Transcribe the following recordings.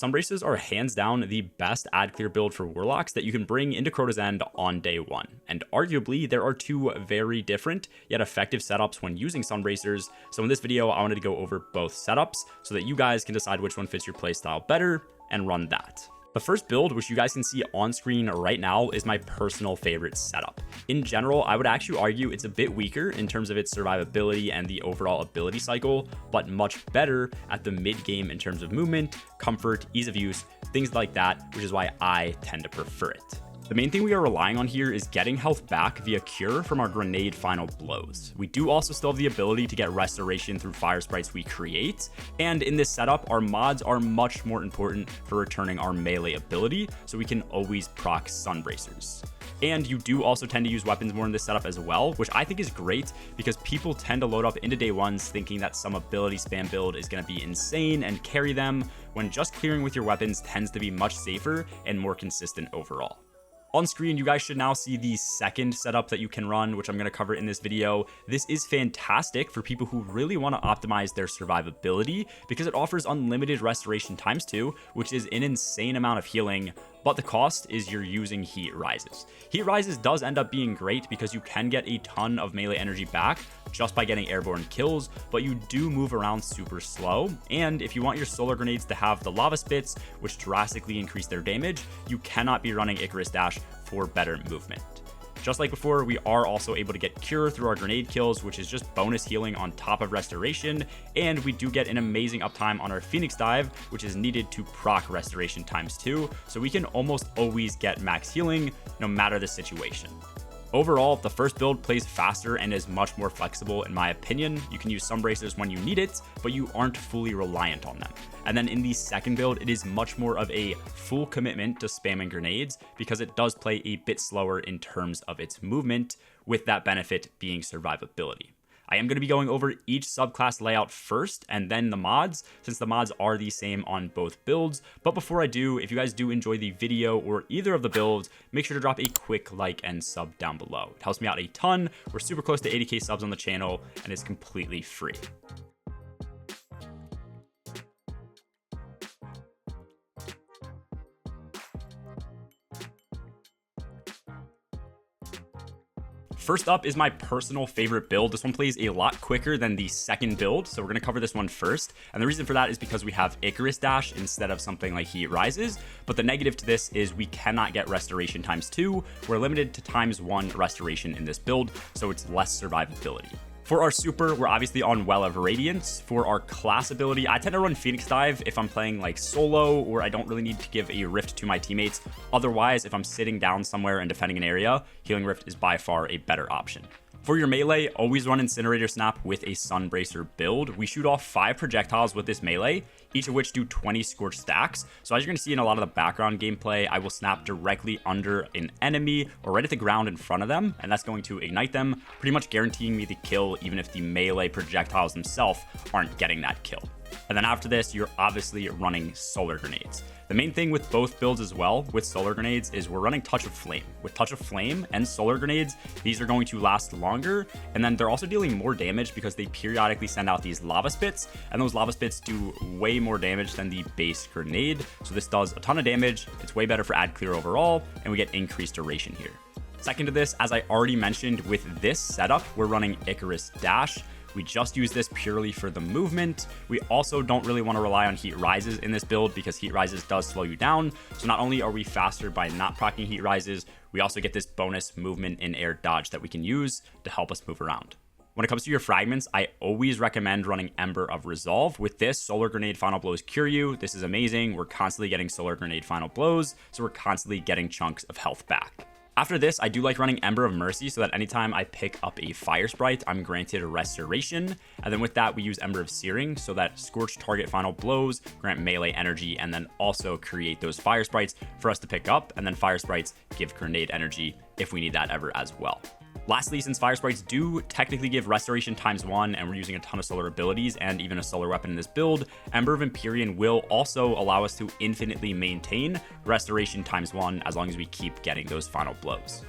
Sunbracers are hands down the best ad clear build for Warlocks that you can bring into Crota's End on day one. And arguably, there are two very different yet effective setups when using Sunbracers. So in this video, I wanted to go over both setups so that you guys can decide which one fits your playstyle better and run that. The first build, which you guys can see on screen right now, is my personal favorite setup. In general, I would actually argue it's a bit weaker in terms of its survivability and the overall ability cycle, but much better at the mid game in terms of movement, comfort, ease of use, things like that, which is why I tend to prefer it. The main thing we are relying on here is getting health back via cure from our grenade final blows. We do also still have the ability to get restoration through fire sprites we create, and in this setup, our mods are much more important for returning our melee ability, so we can always proc Sunbracers. And you do also tend to use weapons more in this setup as well, which I think is great because people tend to load up into day ones thinking that some ability spam build is going to be insane and carry them, when just clearing with your weapons tends to be much safer and more consistent overall. On screen, you guys should now see the second setup that you can run, which I'm going to cover in this video. This is fantastic for people who really want to optimize their survivability because it offers unlimited restoration ×2, which is an insane amount of healing, but the cost is you're using heat rises. Heat rises does end up being great because you can get a ton of melee energy back just by getting airborne kills, but you do move around super slow. And if you want your solar grenades to have the lava spits, which drastically increase their damage, you cannot be running Icarus dash for better movement. Just like before, we are also able to get cure through our grenade kills, which is just bonus healing on top of restoration, and we do get an amazing uptime on our Phoenix dive, which is needed to proc restoration ×2, so we can almost always get max healing no matter the situation. Overall, the first build plays faster and is much more flexible in my opinion. You can use Sunbracers when you need it, but you aren't fully reliant on them. And then in the second build, it is much more of a full commitment to spamming grenades because it does play a bit slower in terms of its movement, with that benefit being survivability. I am going to be going over each subclass layout first and then the mods, since the mods are the same on both builds. But before I do, if you guys do enjoy the video or either of the builds, make sure to drop a quick like and sub down below. It helps me out a ton. We're super close to 80k subs on the channel and it's completely free. First up is my personal favorite build. This one plays a lot quicker than the second build, so we're going to cover this one first. And the reason for that is because we have Icarus dash instead of something like Heat Rises. But the negative to this is we cannot get restoration ×2. We're limited to ×1 restoration in this build, so it's less survivability. For our super, we're obviously on Well of Radiance. For our class ability, I tend to run Phoenix Dive if I'm playing like solo or I don't really need to give a Rift to my teammates. Otherwise, if I'm sitting down somewhere and defending an area, Healing Rift is by far a better option. For your melee, always run Incinerator Snap with a Sunbracer build. We shoot off 5 projectiles with this melee, each of which do 20 Scorch stacks. So as you're going to see in a lot of the background gameplay, I will snap directly under an enemy or right at the ground in front of them, and that's going to ignite them, pretty much guaranteeing me the kill even if the melee projectiles themselves aren't getting that kill. And then after this, you're obviously running solar grenades. The main thing with both builds as well with solar grenades is we're running Touch of Flame. With Touch of Flame and solar grenades, these are going to last longer, and then they're also dealing more damage because they periodically send out these lava spits, and those lava spits do way more damage than the base grenade. So this does a ton of damage, it's way better for ad clear overall, and we get increased duration here. Second to this, as I already mentioned, with this setup, we're running Icarus dash. We just use this purely for the movement. We also don't really want to rely on Heat Rises in this build because Heat Rises does slow you down. So not only are we faster by not proccing Heat Rises, we also get this bonus movement in air dodge that we can use to help us move around. When it comes to your fragments, I always recommend running Ember of Resolve. With this, Solar Grenade Final Blows cure you. This is amazing. We're constantly getting Solar Grenade Final Blows, so we're constantly getting chunks of health back. After this, I do like running Ember of Mercy so that anytime I pick up a fire sprite, I'm granted a restoration. And then with that, we use Ember of Searing so that scorched target final blows grant melee energy and then also create those fire sprites for us to pick up. And then fire sprites give grenade energy if we need that ever as well. Lastly, since fire sprites do technically give restoration ×1 and we're using a ton of solar abilities and even a solar weapon in this build, Ember of Empyrean will also allow us to infinitely maintain restoration ×1 as long as we keep getting those final blows.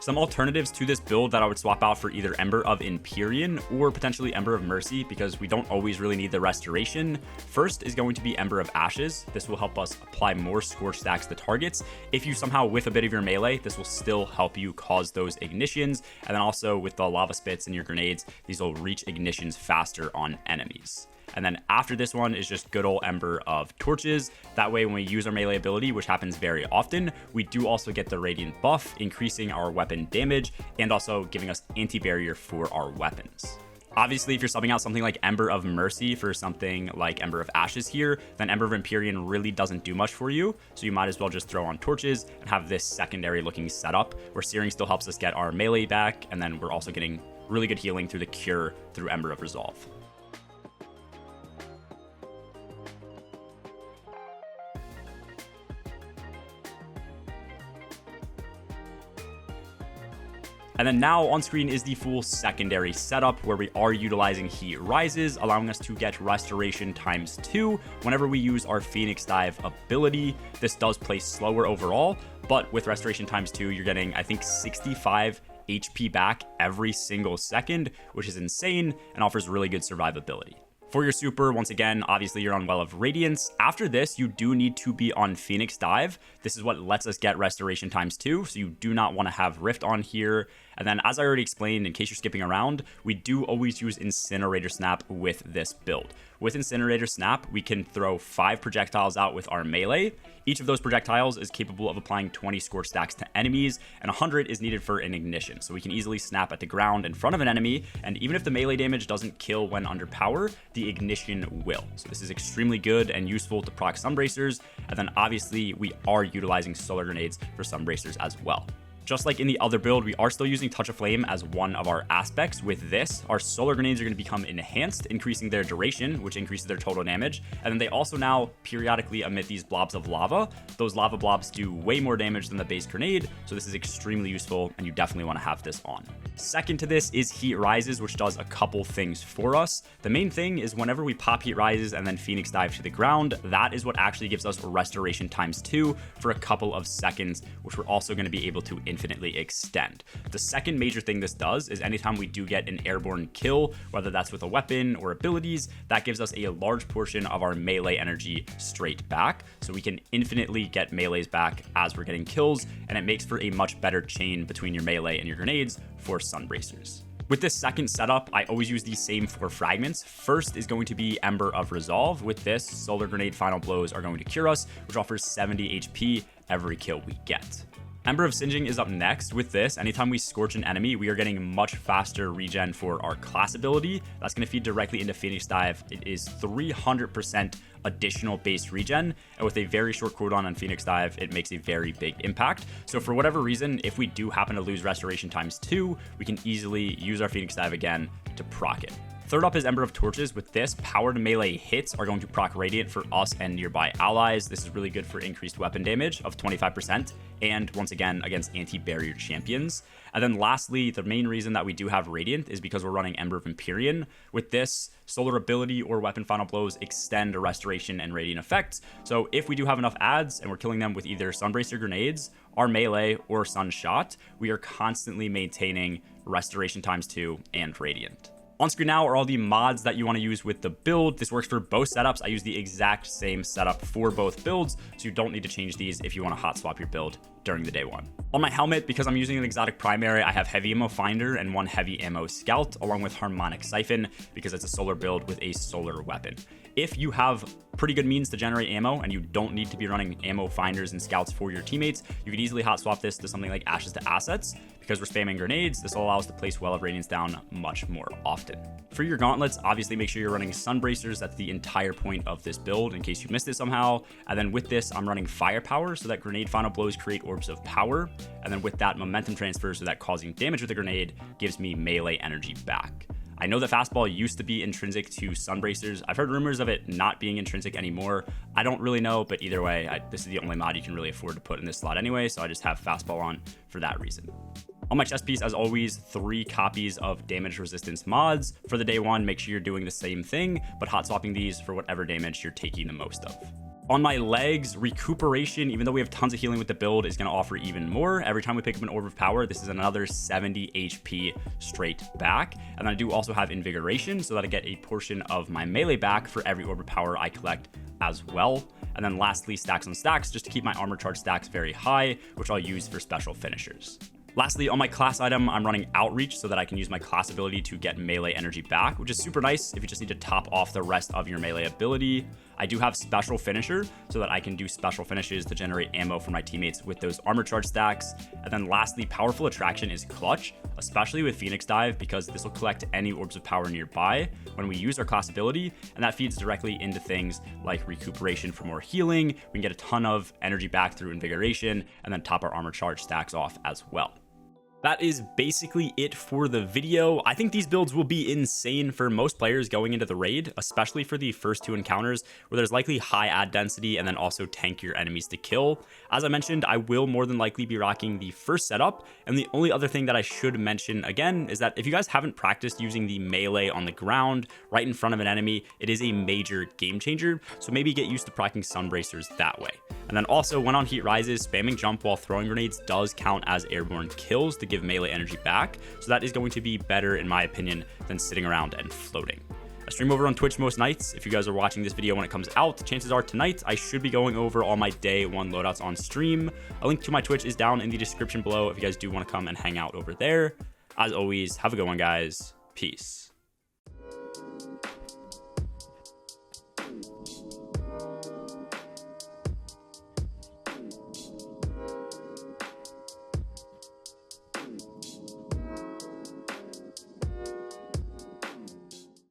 Some alternatives to this build that I would swap out for either Ember of Empyrean or potentially Ember of Mercy, because we don't always really need the restoration. First is going to be Ember of Ashes. This will help us apply more Scorch stacks to targets. If you somehow whiff a bit of your melee, this will still help you cause those ignitions. And then also with the lava spits and your grenades, these will reach ignitions faster on enemies. And then after this one is just good old Ember of Torches. That way when we use our melee ability, which happens very often, we do also get the Radiant buff, increasing our weapon damage and also giving us anti-barrier for our weapons. Obviously, if you're subbing out something like Ember of Mercy for something like Ember of Ashes here, then Ember of Empyrean really doesn't do much for you. So you might as well just throw on Torches and have this secondary looking setup where Searing still helps us get our melee back. And then we're also getting really good healing through the Cure through Ember of Resolve. And then now on screen is the full secondary setup where we are utilizing Heat Rises, allowing us to get Restoration ×2 whenever we use our Phoenix Dive ability. This does play slower overall, but with Restoration ×2, you're getting, I think, 65 HP back every single second, which is insane and offers really good survivability. For your super, once again, obviously you're on Well of Radiance. After this, you do need to be on Phoenix Dive. This is what lets us get Restoration ×2, so you do not want to have Rift on here. And then, as I already explained, in case you're skipping around, we do always use Incinerator Snap with this build. With Incinerator Snap, we can throw 5 projectiles out with our melee. Each of those projectiles is capable of applying 20 Scorch stacks to enemies, and 100 is needed for an ignition. So we can easily snap at the ground in front of an enemy, and even if the melee damage doesn't kill when under power, the ignition will. So this is extremely good and useful to proc Sunbracers, and then obviously we are utilizing solar grenades for Sunbracers as well. Just like in the other build, we are still using Touch of Flame as one of our aspects. With this, our solar grenades are going to become enhanced, increasing their duration, which increases their total damage. And then they also now periodically emit these blobs of lava. Those lava blobs do way more damage than the base grenade, so this is extremely useful, and you definitely want to have this on. Second to this is Heat Rises, which does a couple things for us. The main thing is whenever we pop Heat Rises and then Phoenix Dive to the ground, that is what actually gives us Restoration ×2 for a couple of seconds, which we're also going to be able to infinitely extend. The second major thing this does is anytime we do get an airborne kill, whether that's with a weapon or abilities, that gives us a large portion of our melee energy straight back. So we can infinitely get melees back as we're getting kills, and it makes for a much better chain between your melee and your grenades for Sunbracers. With this second setup, I always use these same 4 fragments. First is going to be Ember of Resolve. With this, Solar Grenade Final Blows are going to cure us, which offers 70 HP every kill we get. Ember of Singeing is up next. With this, anytime we scorch an enemy, we are getting much faster regen for our class ability. That's going to feed directly into Phoenix Dive. It is 300% additional base regen, and with a very short cooldown on Phoenix Dive, it makes a very big impact. So for whatever reason, if we do happen to lose Restoration ×2, we can easily use our Phoenix Dive again to proc it. Third up is Ember of Torches. With this, powered melee hits are going to proc Radiant for us and nearby allies. This is really good for increased weapon damage of 25%, and once again, against anti-barrier champions. And then lastly, the main reason that we do have Radiant is because we're running Ember of Empyrean. With this, solar ability or weapon final blows extend a restoration and radiant effects. So if we do have enough adds and we're killing them with either Sunbracer grenades, our melee, or Sunshot, we are constantly maintaining Restoration ×2 and Radiant. On screen now are all the mods that you want to use with the build. This works for both setups. I use the exact same setup for both builds, so you don't need to change these if you want to hot swap your build during the day one. On my helmet, because I'm using an exotic primary, I have Heavy Ammo Finder and 1 Heavy Ammo Scout, along with Harmonic Siphon, because it's a solar build with a solar weapon. If you have pretty good means to generate ammo and you don't need to be running ammo finders and scouts for your teammates, you could easily hot swap this to something like Ashes to Assets. Because we're spamming grenades, this will allow us to place Well of Radiance down much more often. For your gauntlets, obviously make sure you're running Sunbracers. That's the entire point of this build in case you missed it somehow. And then with this, I'm running Firepower so that grenade final blows create orbs of power. And then with that, momentum transfer so that causing damage with a grenade gives me melee energy back. I know that Fastball used to be intrinsic to Sunbracers. I've heard rumors of it not being intrinsic anymore. I don't really know, but either way, this is the only mod you can really afford to put in this slot anyway, so I just have Fastball on for that reason. On my chest piece, as always, 3 copies of damage resistance mods. For the day one, make sure you're doing the same thing, but hot swapping these for whatever damage you're taking the most of. On my legs, recuperation, even though we have tons of healing with the build, is going to offer even more. Every time we pick up an Orb of Power, this is another 70 HP straight back. And then I do also have invigoration, so that I get a portion of my melee back for every Orb of Power I collect as well. And then lastly, stacks on stacks, just to keep my armor charge stacks very high, which I'll use for special finishers. Lastly, on my class item, I'm running Outreach so that I can use my class ability to get melee energy back, which is super nice if you just need to top off the rest of your melee ability. I do have Special Finisher so that I can do special finishes to generate ammo for my teammates with those armor charge stacks. And then lastly, Powerful Attraction is clutch, especially with Phoenix Dive, because this will collect any orbs of power nearby when we use our class ability, and that feeds directly into things like recuperation for more healing. We can get a ton of energy back through invigoration, and then top our armor charge stacks off as well. That is basically it for the video. I think these builds will be insane for most players going into the raid, especially for the first two encounters where there's likely high ad density and then also tankier enemies to kill. As I mentioned, I will more than likely be rocking the first setup, and the only other thing that I should mention again is that if you guys haven't practiced using the melee on the ground right in front of an enemy, it is a major game changer, so maybe get used to proccing Sunbracers that way. And then also, when on heat rises, spamming jump while throwing grenades does count as airborne kills to give melee energy back, so that is going to be better in my opinion than sitting around and floating. I stream over on Twitch most nights. If you guys are watching this video when it comes out, chances are tonight I should be going over all my day one loadouts on stream. A link to my Twitch is down in the description below if you guys do want to come and hang out over there. As always, have a good one, guys. Peace.